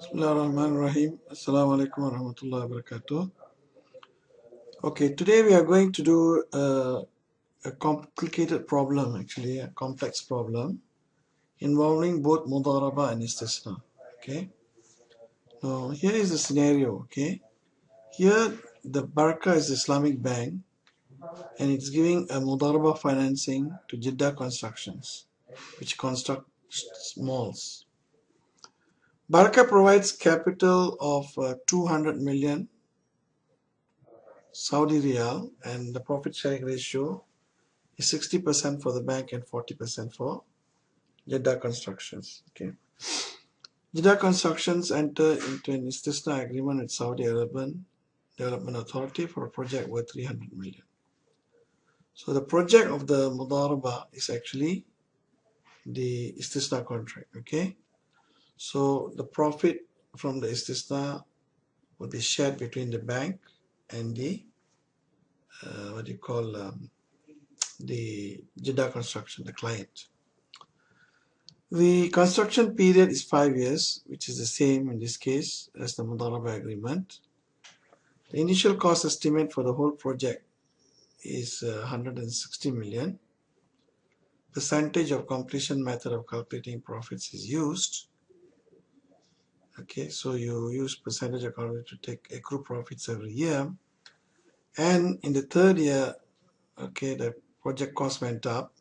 Bismillahirrahmanirrahim. Assalamu alaikum warahmatullahi wabarakatuh. Okay, today we are going to do a complicated problem, actually, a complex problem involving both mudharaba and istisna. Okay, now here is the scenario. Okay, here the Baraka is Islamic bank and it's giving a mudharaba financing to Jeddah Constructions, which constructs malls. Baraka provides capital of 200 million Saudi Riyal, and the profit sharing ratio is 60% for the bank and 40% for Jeddah Constructions. Okay. Jeddah Constructions enter into an istisna agreement with Saudi Arabian Development Authority for a project worth 300 million. So the project of the mudharaba is actually the istisna contract. Okay. So the profit from the istisna will be shared between the bank and the the Jeddah Construction, the client. The construction period is 5 years, which is the same in this case as the mudharaba agreement. The initial cost estimate for the whole project is 160 million. Percentage of completion method of calculating profits is used. Okay, so you use percentage of completion to take accrue profits every year. And in the third year, okay, the project cost went up.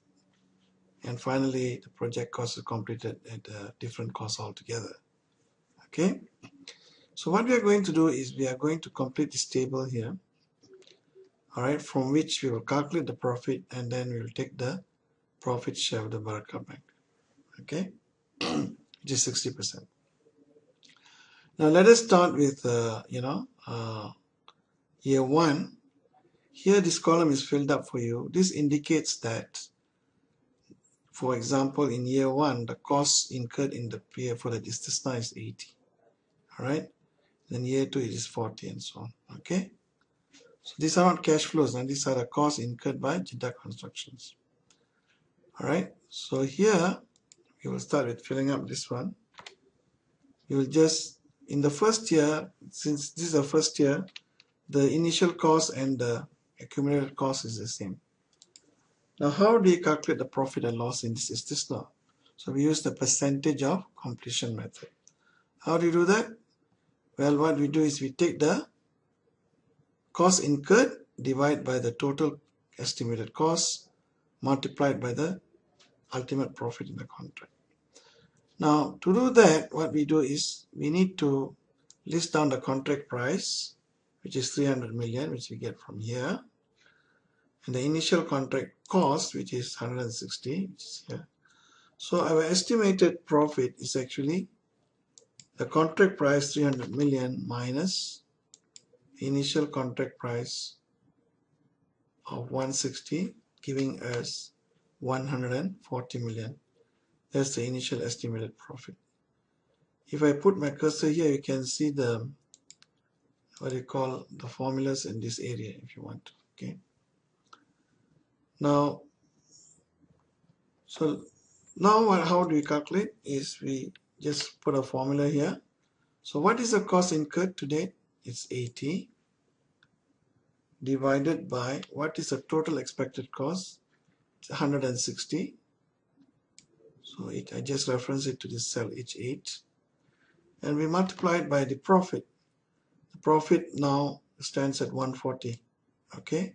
And finally, the project cost is completed at a different cost altogether. Okay. So what we are going to do is we are going to complete this table here. All right, from which we will calculate the profit and then we will take the profit share of the Baraka Bank. Okay, which is 60%. Now let us start with year 1. Here this column is filled up for you. This indicates that, for example, in year 1, the cost incurred in the period for the istisna is 80. All right, then year 2 it is 40 and so on. Okay. So these are not cash flows, and these are the costs incurred by Jeddah Constructions. Alright, so here we will start with filling up this one. You will just, in the first year, since this is the first year, the initial cost and the accumulated cost is the same. Now, how do you calculate the profit and loss in this istisna? So we use the percentage of completion method. How do you do that? Well, what we do is we take the cost incurred divided by the total estimated cost multiplied by the ultimate profit in the contract. Now, to do that, what we do is we need to list down the contract price, which is 300 million, which we get from here, and the initial contract cost, which is 160, which is here. So our estimated profit is actually the contract price 300 million minus the initial contract price of 160, giving us 140 million. That's the initial estimated profit. If I put my cursor here, you can see the the formulas in this area if you want to. Okay. Now, how do we calculate? Is we just put a formula here. So what is the cost incurred to date? It's 80 divided by what is the total expected cost? It's 160. So I just reference it to this cell H8, and we multiply it by the profit. The profit now stands at 140. Okay,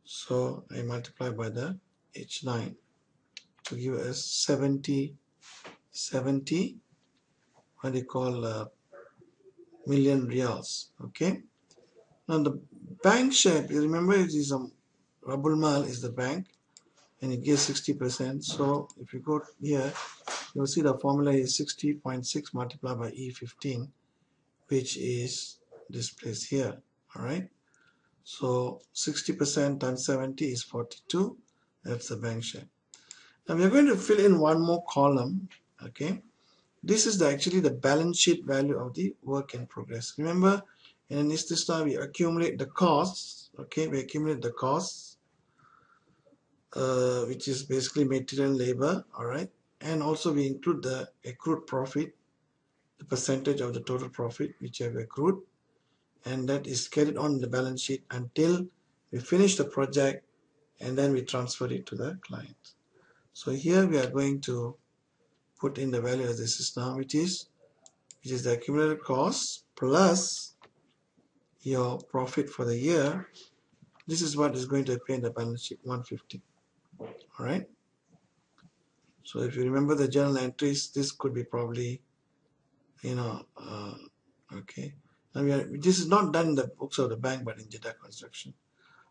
so I multiply by the H9 to give us 70 million riyals. Okay, now the bank share, you remember, it is Rabul Mal is the bank and it gives 60%. So if you go here, you'll see the formula is 60.6 multiplied by E15, which is this place here. All right, so 60% times 70 is 42. That's the bank share. Now we're going to fill in one more column. Okay, this is actually the balance sheet value of the work in progress. Remember, in an istisna we accumulate the costs. Okay, we accumulate the costs, which is basically material and labor. All right, and also we include the accrued profit, the percentage of the total profit which you have accrued, and that is carried on in the balance sheet until we finish the project, and then we transfer it to the client. So here we are going to put in the value as this is now, which is the accumulated cost plus your profit for the year. This is what is going to appear in the balance sheet, 150. All right. So if you remember the journal entries, this could be probably, okay. Now this is not done in the books of the bank, but in Jeddah Construction.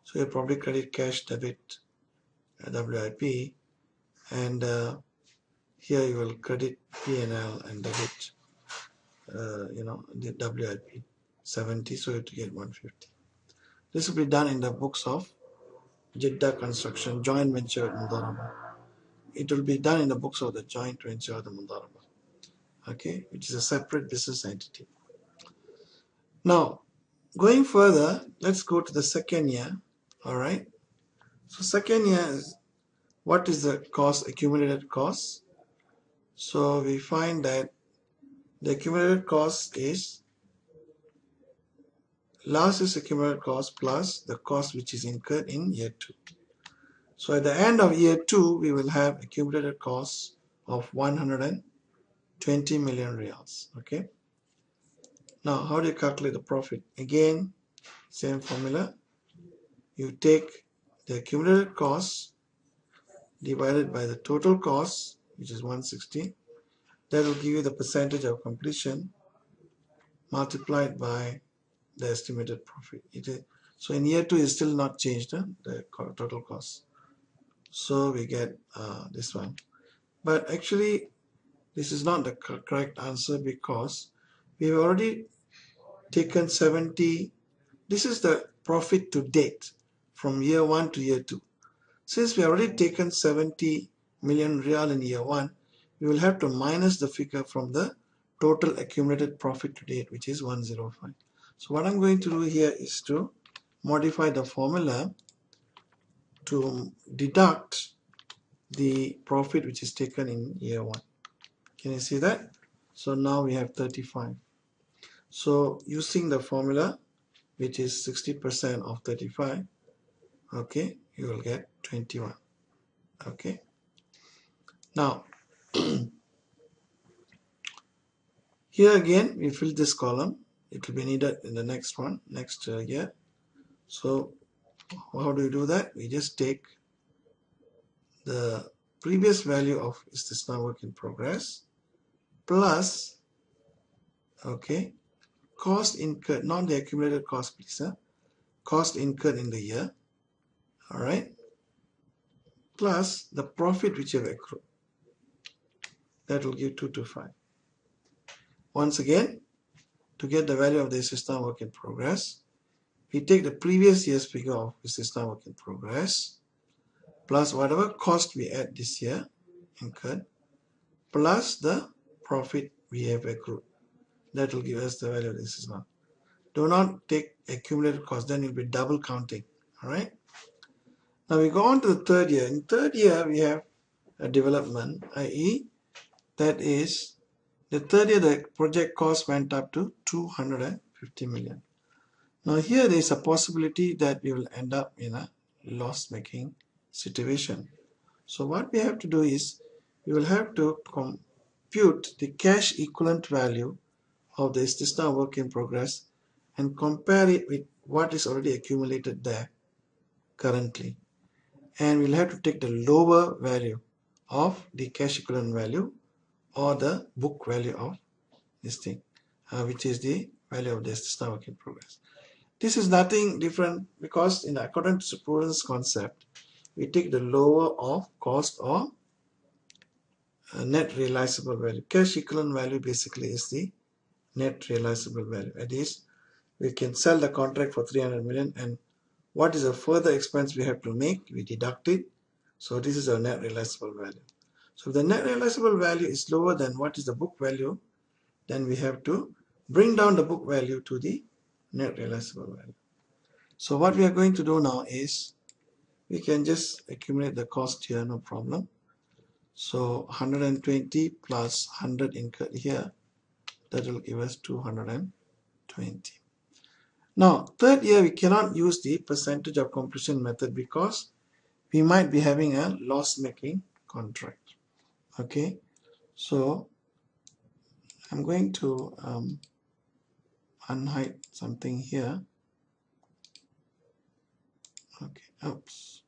So you probably credit cash, debit, WIP, and here you will credit P&L and debit, the WIP 70, so you have to get 150. This will be done in the books of Jeddah Construction joint venture at mudharaba. It will be done in the books of the joint venture of the mudharaba, okay, which is a separate business entity. Now, going further, let's go to the second year. All right. So second year is, what is the cost, accumulated cost? So we find that the accumulated cost is last year's accumulated cost plus the cost which is incurred in year 2. So at the end of year 2, we will have accumulated costs of 120 million riyals. Okay. Now, how do you calculate the profit? Again, same formula. You take the accumulated costs divided by the total cost, which is 160. That will give you the percentage of completion multiplied by the estimated profit. So in year 2 is still not changed, the total cost. So we get this one. But actually, this is not the correct answer because we have already taken 70. This is the profit to date from year 1 to year 2. Since we have already taken 70 million riyal in year 1, we will have to minus the figure from the total accumulated profit to date, which is 105. So what I'm going to do here is to modify the formula to deduct the profit which is taken in year 1. Can you see that? So now we have 35. So using the formula, which is 60% of 35, okay, you will get 21. Okay. Now, here again, we fill this column. It will be needed in the next one, next year. So how do you do that? We just take the previous value of istisna work in progress plus, okay, cost incurred, not the accumulated cost, please, cost incurred in the year, all right, plus the profit which you have accrued. That will give 225. Once again, to get the value of the istisna work in progress, we take the previous year's figure of istisna work in progress plus whatever cost we add this year incurred plus the profit we have accrued. That will give us the value of the istisna. Do not take accumulated cost, then you'll be double counting. All right. Now we go on to the third year. In third year, we have a development, i.e., that is the third year the project cost went up to 250 million. Now here there is a possibility that we will end up in a loss-making situation. So what we have to do is we will have to compute the cash equivalent value of the istisna work in progress and compare it with what is already accumulated there currently. And we'll have to take the lower value of the cash equivalent value or the book value of this thing, which is the value of the istisna work in progress. This is nothing different because in accordance to prudence concept, we take the lower of cost or net realizable value. Cash equivalent value basically is the net realizable value. That is, we can sell the contract for 300 million and what is the further expense we have to make? We deduct it. So this is our net realizable value. So if the net realizable value is lower than what is the book value, then we have to bring down the book value to the net realizable value. So what we are going to do now is we can just accumulate the cost here, no problem. So 120 plus 100 incurred here that will give us 220. Now, third year, we cannot use the percentage of completion method because we might be having a loss-making contract. Okay, so I'm going to unhide something here. Okay, oops.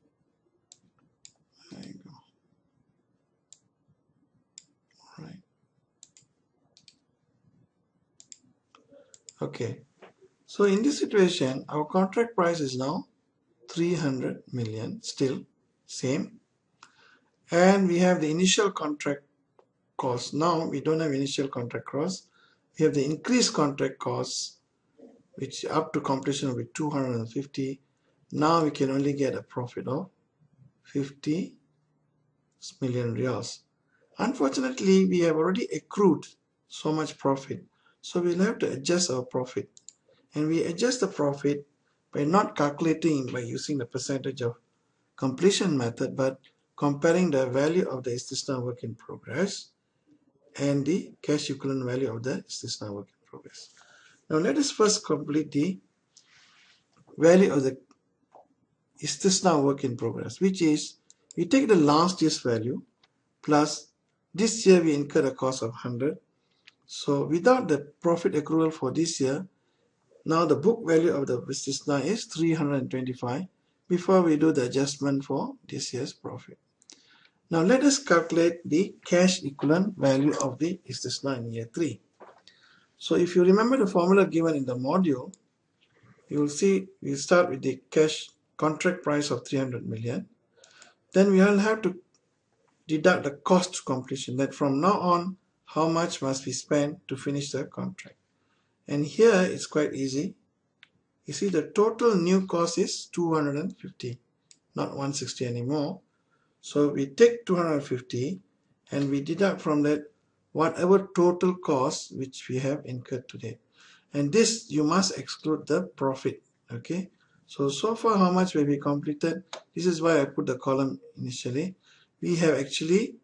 There you go. All right. Okay. So in this situation, our contract price is now 300 million, still same. And we have the initial contract cost. Now we don't have initial contract cost. We have the increased contract cost, which up to completion will be 250. Now we can only get a profit of 50 million riyals. Unfortunately, we have already accrued so much profit. So we'll have to adjust our profit. And we adjust the profit by not calculating by using the percentage of completion method, but comparing the value of the istisna work in progress and the cash equivalent value of the istisna work in progress. Now let us first complete the value of the istisna work in progress, which is we take the last year's value plus this year we incur a cost of 100. So without the profit accrual for this year, now the book value of the istisna is 325 before we do the adjustment for this year's profit. Now let us calculate the cash equivalent value of the istisna in year 3. So if you remember the formula given in the module, you will see we start with the cash contract price of 300 million. Then we will have to deduct the cost to completion, that from now on how much must we spend to finish the contract. And here it's quite easy. You see the total new cost is 250, not 160 anymore. So we take 250 and we deduct from that whatever total cost which we have incurred today. And this you must exclude the profit. Okay. So far how much will be completed? This is why I put the column initially. We have actually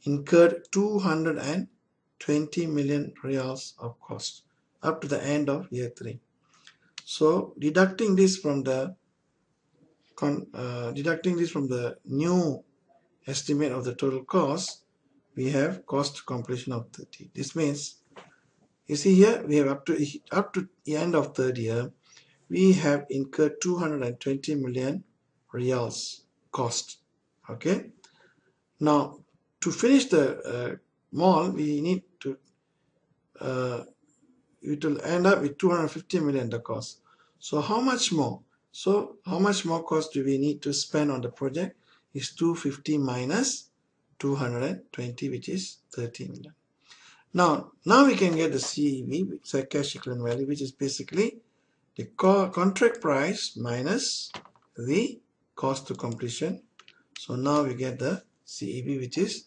incurred 220 million riyals of cost up to the end of year 3. So deducting this from the new estimate of the total cost, we have cost to completion of 30. This means, you see here, we have up to the end of third year, we have incurred 220 million riyals cost. Okay. Now, to finish the mall, we need to it will end up with 250 million the cost. So how much more? So how much more cost do we need to spend on the project? Is 250 minus 220, which is 30 million. Now we can get the CEV, which is cash equivalent value, which is basically the contract price minus the cost to completion. So now we get the CEV, which is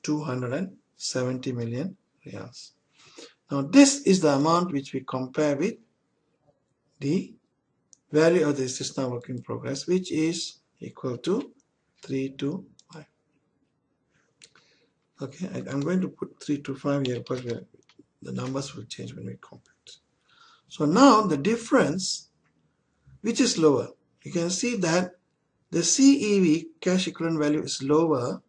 270 million riyals. Now this is the amount which we compare with the value of the istisna work in progress, which is equal to 325. Okay, I'm going to put 325 here because the numbers will change when we compare it. So now the difference, which is lower, you can see that the CEV, cash equivalent value, is lower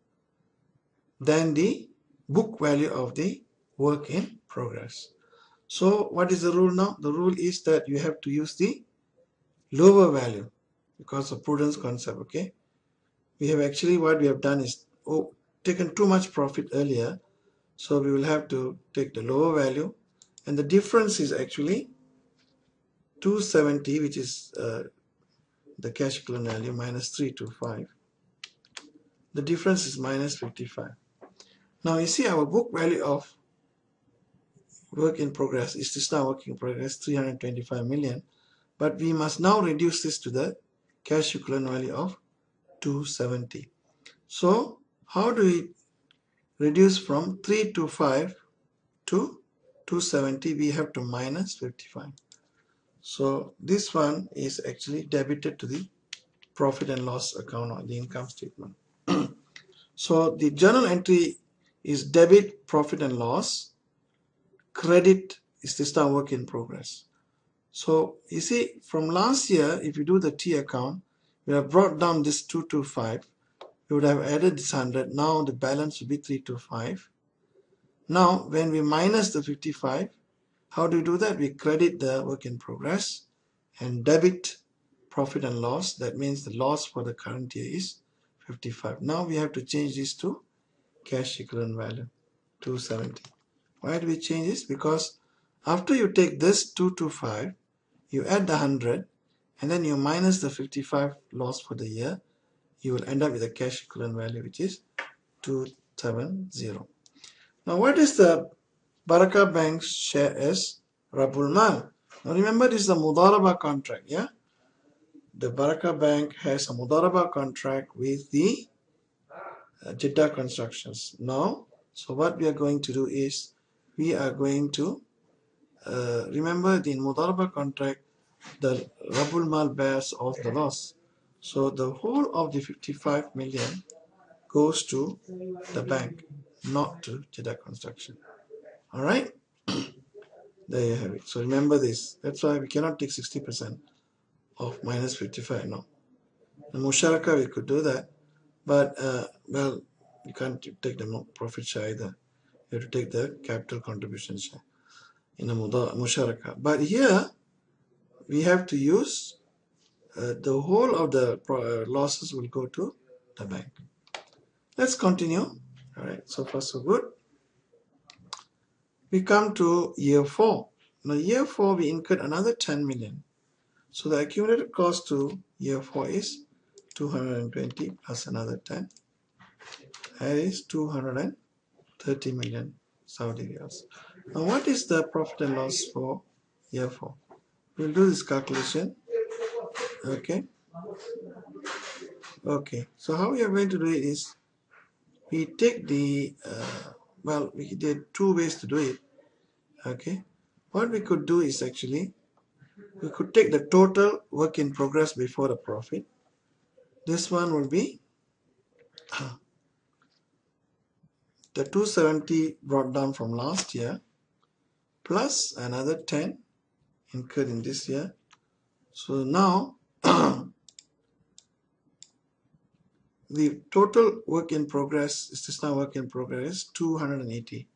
than the book value of the work in progress. So what is the rule now? The rule is that you have to use the lower value because of prudence concept. Okay, we have actually, what we have done is taken too much profit earlier, so we will have to take the lower value, and the difference is actually 270, which is the cash equivalent value, minus 325. The difference is minus 55. Now you see our book value of work in progress, istisna work in progress, 325 million, but we must now reduce this to the cash equivalent value of 270. So how do we reduce from 325 to 270? We have to minus 55. So this one is actually debited to the profit and loss account or the income statement. So the journal entry is debit profit and loss, credit istisna work in progress. So you see, from last year, if you do the T account, we have brought down this 225. We would have added this 100. Now the balance will be 325. Now when we minus the 55, how do we do that? We credit the work in progress and debit profit and loss. That means the loss for the current year is 55. Now we have to change this to cash equivalent value, 270. Why do we change this? Because after you take this 225, you add the 100, and then you minus the 55 loss for the year, you will end up with a cash equivalent value, which is 270. Now what is the Barakah Bank's share as Rabul Mal? Now remember, this is a mudharaba contract, yeah? The Barakah Bank has a mudharaba contract with the Jeddah Constructions. Now, so what we are going to do is, we are going to, remember in mudharaba contract, the Rabul Mal bears of the loss. So the whole of the 55 million goes to the bank, not to Jeddah Construction. Alright? There you have it. So remember this. That's why we cannot take 60% of minus 55. No. The Musharaka we could do that. But, well, you can't take the profit share either. You have to take the capital contribution share in a Musharaka. But here, we have to use the whole of the losses will go to the bank. Let's continue. All right, so far so good. We come to year 4. Now year 4 we incurred another 10 million. So the accumulated cost to year 4 is 220 plus another 10. That is 230 million Saudi riyals. Now what is the profit and loss for year 4? We'll do this calculation. Okay. Okay. So how we are going to do it is, we take the, well, we did 2 ways to do it. Okay. What we could do is actually, we could take the total work in progress before the profit. This one will be the 270 brought down from last year plus another 10 incurred in this year. So now the total work in progress, istisna work in progress, is 280,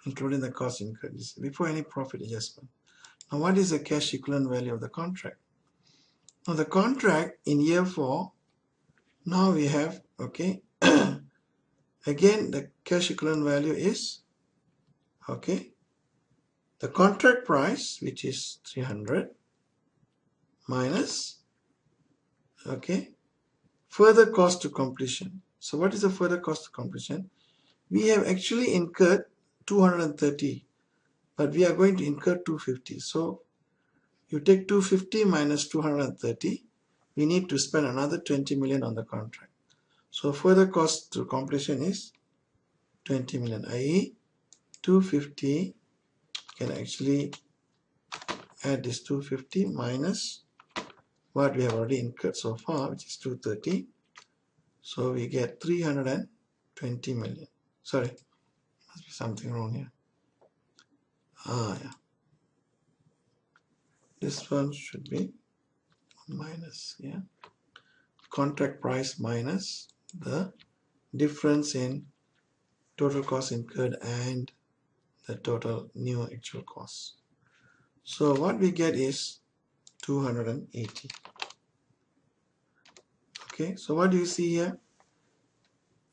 including the cost incurred before any profit adjustment. Now what is the cash equivalent value of the contract? Now the contract in year 4, now we have, okay, again the cash equivalent value is, okay, the contract price, which is 300, minus, okay, further cost to completion. So what is the further cost to completion? We have actually incurred 230, but we are going to incur 250. So you take 250 minus 230, we need to spend another 20 million on the contract. So further cost to completion is 20 million, i.e. 250, can actually add this 250 minus what we have already incurred so far, which is 230. So we get 320 million. Sorry, must be something wrong here. Yeah. This one should be minus, yeah. Contract price minus the difference in total cost incurred and the total new actual cost. So what we get is 280. Okay, so what do you see here?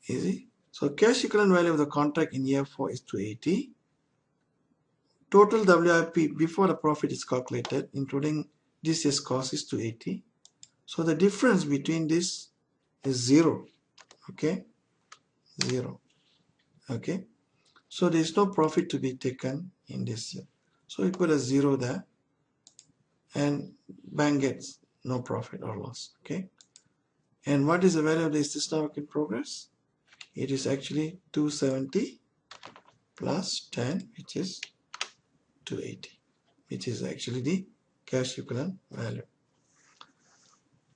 Easy. So cash equivalent value of the contract in year 4 is 280. Total WIP before the profit is calculated, including this year's cost, is 280. So the difference between this is 0. Okay, 0. Okay, so there is no profit to be taken in this year. So we put a 0 there, and bank gets no profit or loss. Okay, and what is the value of the istisna work in progress? It is actually 270 plus 10, which is 280, which is actually the cash equivalent value.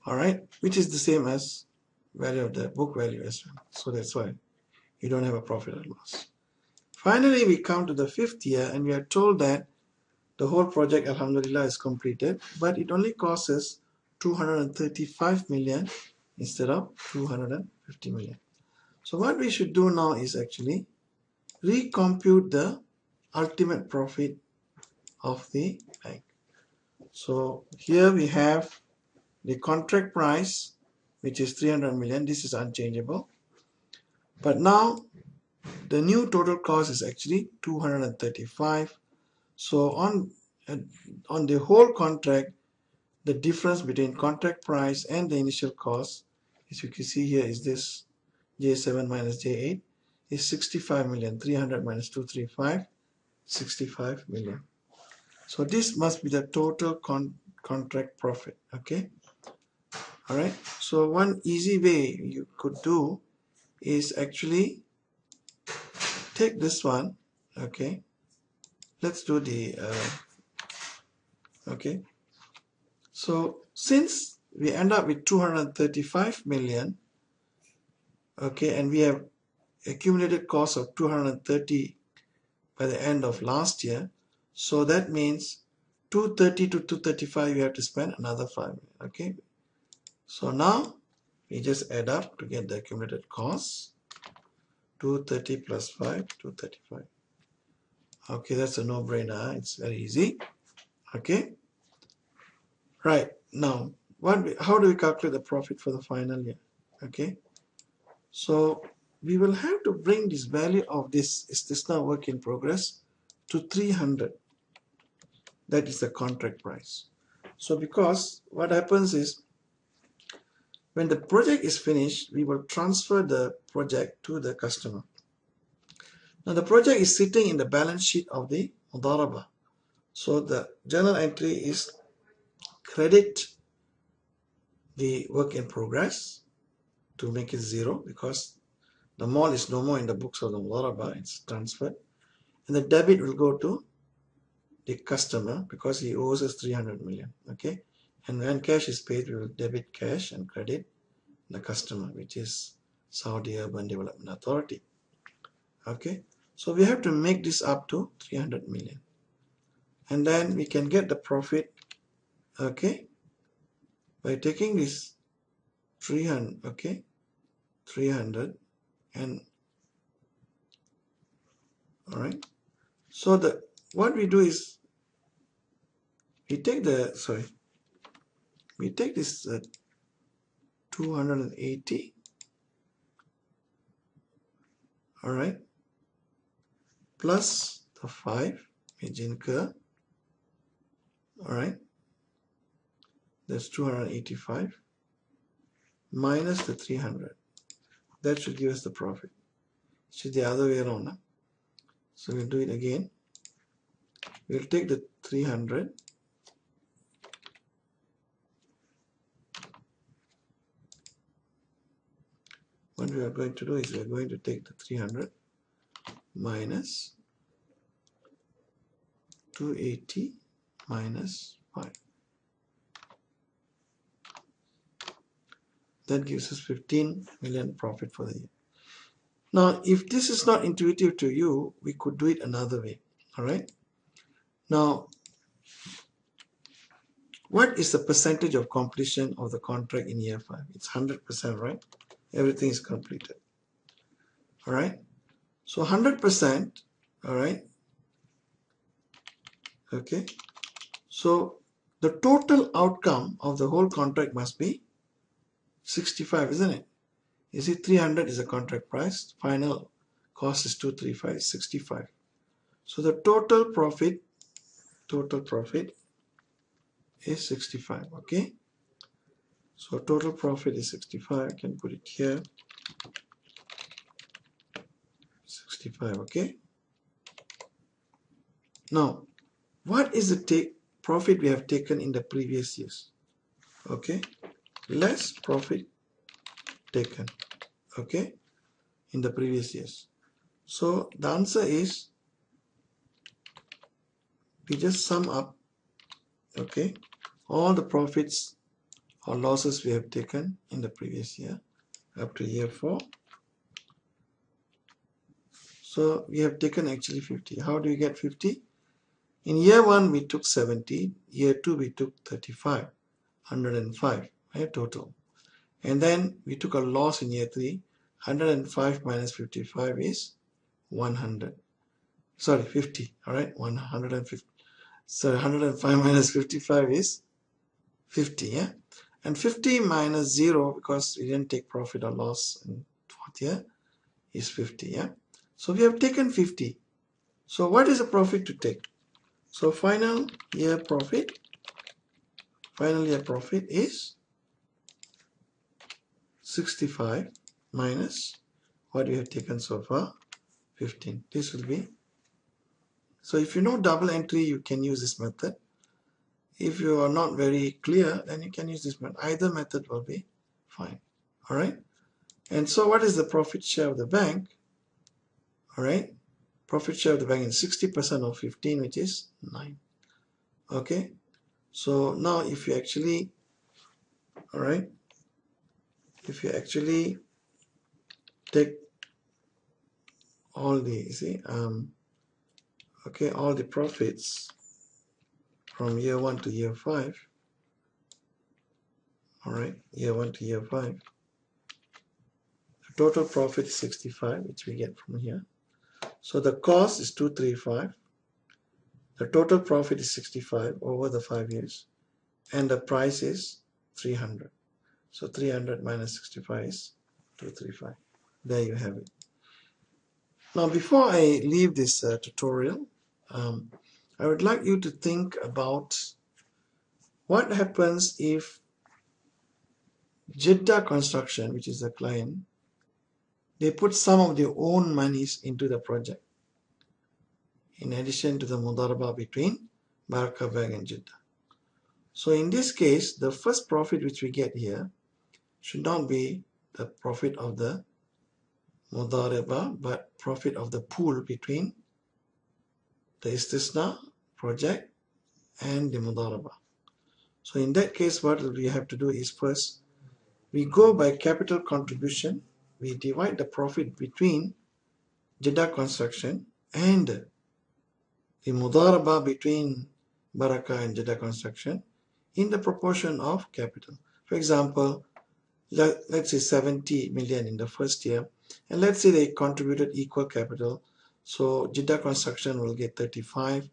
Alright, which is the same as value of the book value as well. So that's why you don't have a profit or loss. Finally, we come to the 5th year and we are told that the whole project, alhamdulillah, is completed, but it only costs us 235 million instead of 250 million. So what we should do now is actually recompute the ultimate profit of the bank. So here we have the contract price, which is 300 million. This is unchangeable. But now the new total cost is actually 235. So on the whole contract, the difference between contract price and the initial cost, as you can see here, is this J7 minus J8 is 65 million. 300 minus 235, 65 million. So this must be the total contract profit. Okay. All right. So one easy way you could do is actually take this one. Okay. Let's do the okay. So since we end up with 235 million, okay, and we have accumulated cost of 230 by the end of last year, so that means 230 to 235 you have to spend another 5 million. Okay. So now we just add up to get the accumulated costs. 230 plus 5, 235. Okay, that's a no-brainer. It's very easy. Okay. Right. Now, how do we calculate the profit for the final year? Okay. So we will have to bring this value of this istisna work in progress to 300. That is the contract price. So because what happens is, when the project is finished, we will transfer the project to the customer. Now the project is sitting in the balance sheet of the mudharaba. So the journal entry is credit the work in progress to make it 0, because the mall is no more in the books of the mudharaba, it's transferred. And the debit will go to the customer because he owes us 300 million. Okay. And when cash is paid, we will debit cash and credit the customer, which is Saudi Urban Development Authority. Okay. So we have to make this up to 300 million. And then we can get the profit, okay, by taking this 300, okay, 300 and, all right. So what we do is we take this 280, all right, plus the 5 which incur, all right, that's 285 minus the 300. That should give us the profit. It's the other way around. Huh? So we'll do it again. We'll take the 300 what we are going to do is we are going to take the 300 minus 280 minus 5. That gives us 15 million profit for the year. Now, if this is not intuitive to you, we could do it another way. All right. Now, what is the percentage of completion of the contract in year 5? It's 100%, right? Everything is completed. All right. So 100%, all right. Okay. So the total outcome of the whole contract must be 65, isn't it? You see, 300 is the contract price. Final cost is 235, 65. So the total profit is 65. Okay. So total profit is 65. I can put it here. 65. Okay. Now, what is the profit we have taken in the previous years? Okay. Less profit taken. Okay. In the previous years. So the answer is, we just sum up, okay, all the profits or losses we have taken in the previous year up to year 4. So we have taken actually 50. How do you get 50? In year 1 we took 70, year 2 we took 35, 105, right, total. And then we took a loss in year 3, 105 minus 55 is 100. Sorry, 50, alright, 150. So 105 minus 55 is 50, yeah? And 50 minus 0, because we didn't take profit or loss in 4th year, is 50, yeah? So we have taken 50. So what is the profit to take? So final year profit is 65 minus what we have taken so far, 15. This will be, so if you know double entry, you can use this method. If you are not very clear, then you can use this method. Either method will be fine. All right. And so what is the profit share of the bank? All right. Profit share of the bank is 60% of 15, which is 9. Okay. So now if you actually, all right, if you actually take all the, see, okay, all the profits from year 1 to year 5, all right, year 1 to year 5, the total profit is 65, which we get from here. So the cost is 235, the total profit is 65 over the 5 years, and the price is 300. So 300 minus 65 is 235. There you have it. Now before I leave this tutorial, I would like you to think about what happens if Jeddah Construction, which is the client, they put some of their own monies into the project, in addition to the mudharaba between Barakah Bank and Jeddah. So in this case, the first profit which we get here should not be the profit of the mudharaba, but profit of the pool between the istisna project and the mudharaba. So in that case, what we have to do is first, we go by capital contribution. We divide the profit between Jeddah Construction and the mudharaba between Barakah and Jeddah Construction in the proportion of capital. For example, let's say 70 million in the first year, and let's say they contributed equal capital. So Jeddah Construction will get 35,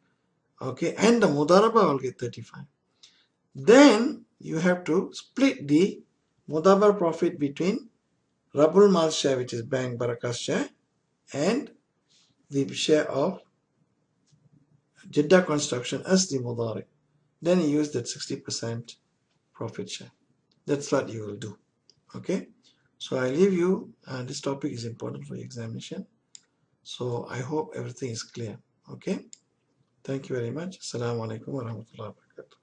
okay, and the mudharaba will get 35. Then you have to split the mudharaba profit between Rabul Mal share, which is Bank Barakah's share, and the share of Jeddah Construction as the mudharib. Then you use that 60% profit share. That's what you will do. Okay. So I leave you. This topic is important for your examination. So I hope everything is clear. Okay. Thank you very much. Assalamu alaikum wa rahmatullahi wa barakatuh.